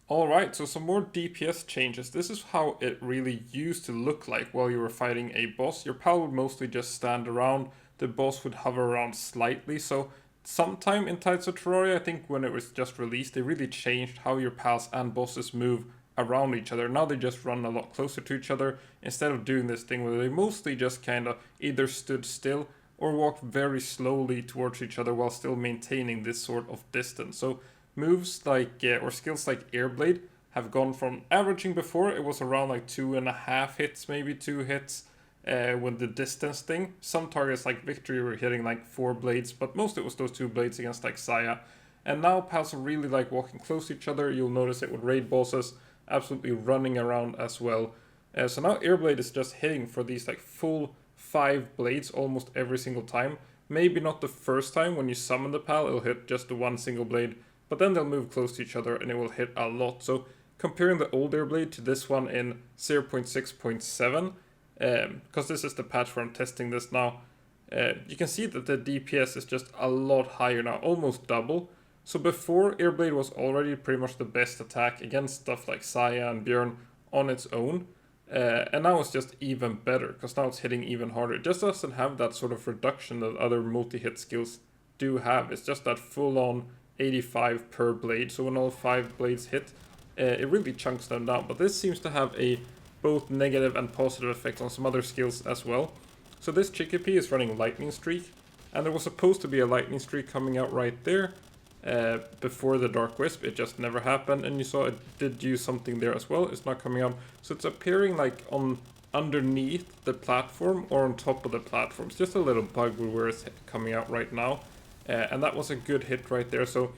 Alright, so some more DPS changes. This is how it really used to look like while you were fighting a boss. Your pal would mostly just stand around, the boss would hover around slightly, so sometime in Tides of Terraria, I think when it was just released, they really changed how your pals and bosses move around each other. Now they just run a lot closer to each other instead of doing this thing where they mostly just kind of either stood still or walked very slowly towards each other while still maintaining this sort of distance. So moves like or skills like Airblade have gone from averaging before it was around like 2.5 hits, maybe 2 hits with the distance thing. Some targets like Victory were hitting like 4 blades, but most it was those 2 blades against like Saya. And now pals are really like walking close to each other. You'll notice it with raid bosses, absolutely running around as well. So now Airblade is just hitting for these like full 5 blades almost every single time. Maybe not the first time when you summon the pal, it'll hit just the one single blade, but then they'll move close to each other and it will hit a lot. So comparing the old Airblade to this one in 0.6.7, because this is the patch where I'm testing this now, you can see that the DPS is just a lot higher now, almost double. So before, Airblade was already pretty much the best attack against stuff like Saya and Björn on its own. And now it's just even better, because now it's hitting even harder. It just doesn't have that sort of reduction that other multi-hit skills do have. It's just that full-on 85 per blade, so when all 5 blades hit, it really chunks them down. But this seems to have a both negative and positive effect on some other skills as well. So this Chickpea is running Lightning Streak, and there was supposed to be a Lightning Streak coming out right there before the Dark Wisp. It just never happened, and you saw it did use something there as well. It's not coming out, so it's appearing like on underneath the platform or on top of the platform. It's just a little bug with where it's coming out right now. And that was a good hit right there. So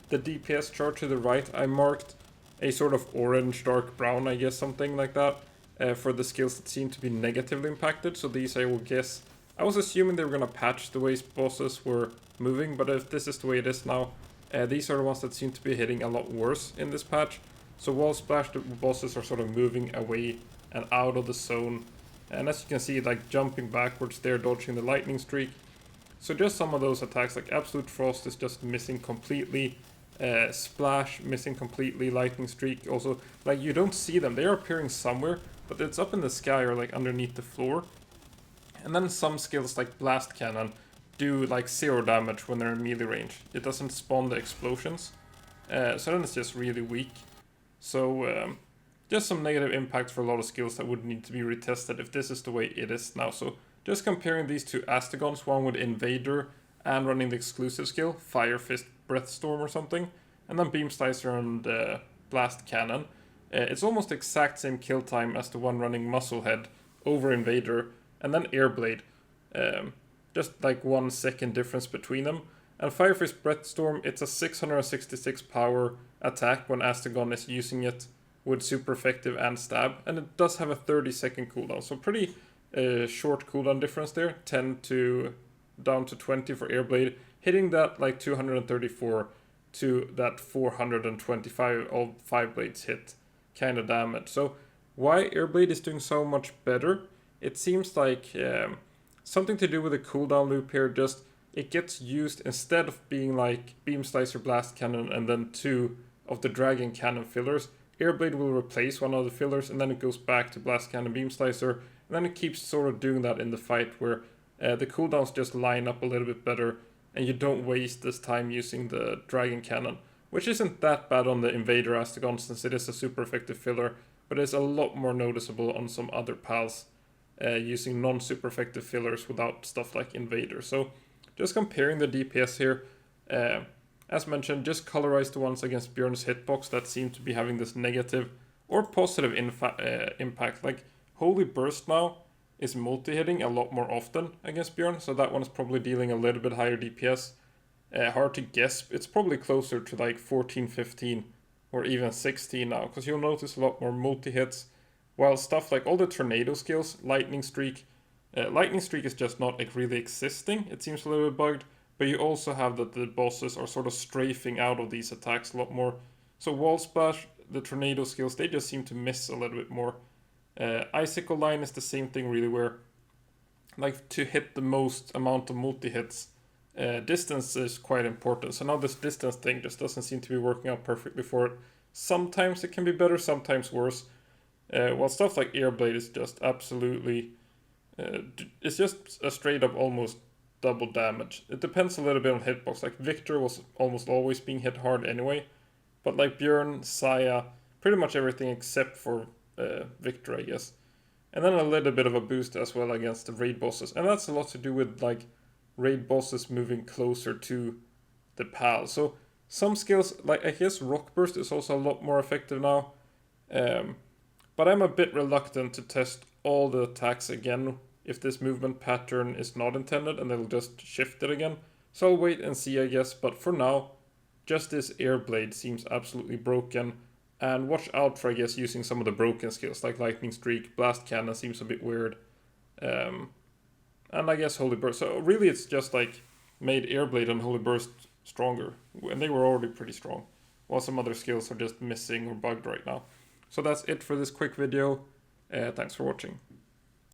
the DPS chart to the right, I marked a sort of orange, dark brown, I guess, something like that, for the skills that seem to be negatively impacted. So these I will guess, I was assuming they were going to patch the way bosses were moving, but if this is the way it is now, these are the ones that seem to be hitting a lot worse in this patch. So wall splash, the bosses are sort of moving away and out of the zone. And as you can see, like jumping backwards there, dodging the lightning streak. So just some of those attacks, like Absolute Frost is just missing completely. Splash missing completely. Lightning Streak also, like you don't see them. They are appearing somewhere, but it's up in the sky or like underneath the floor. And then some skills like Blast Cannon do like 0 damage when they're in melee range. It doesn't spawn the explosions. So then it's just really weak. So just some negative impacts for a lot of skills that would need to be retested if this is the way it is now. So just comparing these two Astegons, one with Invader and running the exclusive skill, Fire Fist, Breathstorm or something, and then Beam Slicer and Blast Cannon. It's almost exact same kill time as the one running Musclehead over Invader, and then Airblade. Just like 1 second difference between them. And Fire Fist Breathstorm, it's a 666 power attack when Astegon is using it with super effective and stab, and it does have a 30-second cooldown, so pretty short cooldown difference there, 10 to down to 20 for Airblade, hitting that like 234 to that 425 all 5 blades hit kind of damage. So why Airblade is doing so much better? It seems like something to do with the cooldown loop here. Just it gets used instead of being like Beam Slicer, Blast Cannon, and then 2 of the Dragon Cannon fillers. Airblade will replace one of the fillers, and then it goes back to Blast Cannon, Beam Slicer, and then it keeps sort of doing that in the fight where the cooldowns just line up a little bit better, and you don't waste this time using the Dragon Cannon, which isn't that bad on the Invader Astegon since it is a super effective filler, but it's a lot more noticeable on some other pals using non-super effective fillers without stuff like Invader. So just comparing the DPS here, as mentioned, just colorize the ones against Björn's hitbox that seem to be having this negative or positive impact. Like Holy Burst now is multi-hitting a lot more often against Björn, so that one is probably dealing a little bit higher DPS. Hard to guess, it's probably closer to like 14, 15 or even 16 now, because you'll notice a lot more multi-hits, while stuff like all the tornado skills, Lightning Streak is just not like really existing. It seems a little bit bugged, but you also have that the bosses are sort of strafing out of these attacks a lot more. So Wall Splash, the tornado skills, they just seem to miss a little bit more. Icicle Line is the same thing really, where like to hit the most amount of multi-hits, distance is quite important. So now this distance thing just doesn't seem to be working out perfectly for it. sometimes it can be better, sometimes worse. While stuff like Airblade is just absolutely, it's just a straight up almost double damage. It depends a little bit on hitbox. Like Victor was almost always being hit hard anyway, but like Björn, Saya, pretty much everything except for Victor, I guess. And then a little bit of a boost as well against the raid bosses, and that's a lot to do with like raid bosses moving closer to the PAL. So some skills, like I guess Rock Burst is also a lot more effective now. But I'm a bit reluctant to test all the attacks again if this movement pattern is not intended and they'll just shift it again. So I'll wait and see, I guess, but for now, just this Airblade seems absolutely broken. And watch out for, I guess, using some of the broken skills, like Lightning Streak, Blast Cannon seems a bit weird. And I guess Holy Burst. So really it's just like made Airblade and Holy Burst stronger, and they were already pretty strong, while some other skills are just missing or bugged right now. So that's it for this quick video. Thanks for watching.